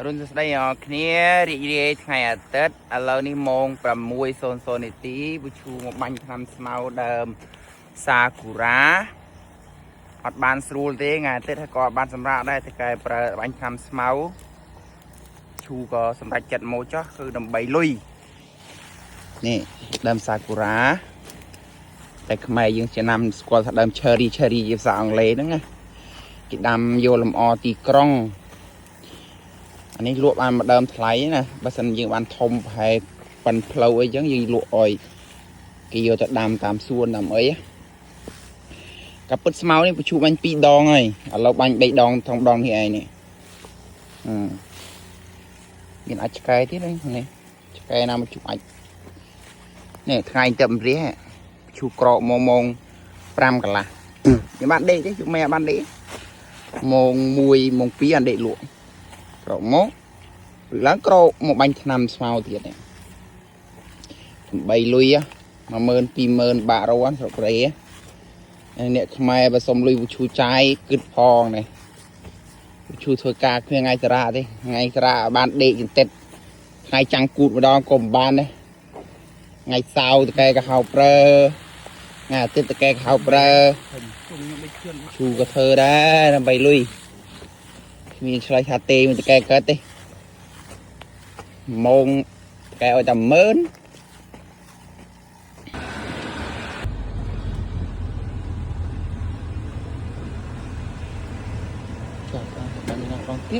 រុនសស្ដីអរគ្នារីករាយថ្ងៃអាទិត្យឥឡូវនេះម៉ោង 6:00 នាទីពូឈូមកបាញ់ថ្នាំស្មៅដើមសាគូរ៉ាអត់បានស្រួលទេថ្ងៃអាទិត្យហើយក៏អត់បានសម្រាប់ដែរតែកែប្រើបាញ់ថ្នាំស្មៅឈូក៏សម្រេចចិត្តមកចោះគឺដើម្បីលុយនេះដើមសាគូរ៉ាតែខ្មែរយើងចំណាំស្គាល់ថាដើម cherry ជាភាសាអង់គ្លេសហ្នឹងណាគេដាំយកលម្អទីក្រុងអានេះលក់បានមួយដើមថ្លៃណាបើសិនយើងបានធំប្រហែលប៉ិនផ្លូវអីចឹងយើងលក់អុយគេយកទៅដាំតាមសួនតាមអីកាពិតស្មៅនេះបញ្ជូបាញ់2 ដងហើយឥឡូវបាញ់3 ដងធំដងនេះឯងនេះមានអាចឆ្កែទៀតនេះឆ្កែណាមកជុំអាចនេះថ្ងៃទៅម្រះបញ្ជូក្រកម៉ោង 5 កន្លះខ្ញុំបានដេកទេជុំមេបានដេកម៉ោង 1 ម៉ោង 2 អានដេកលក់ក្រកមកឡើងក្រកមកបាញ់ថ្នាំស្មៅទៀតនេះដើម្បីលុយ10000 20000 បាក់រស់ស្រុកព្រៃអ្នកខ្មែរបើសុំលុយពូឈូចាយគិតផងនេះពូឈូធ្វើការគ្មានថ្ងៃសារ៉ាទេថ្ងៃសារ៉ាបានដេកចន្តិតថ្ងៃចាំងគូតម្ដងក៏មិនបានដែរថ្ងៃសៅរ៍តកែក៏ហៅប្រើថ្ងៃអាទិត្យតកែក៏ហៅប្រើឈូក៏ធ្វើដែរដើម្បីលុយមានឆ្លៃថាទេមានតកែកើតទេម៉ោងតកែឲ្យតែ10000ចាំតាមទៅដល់ទី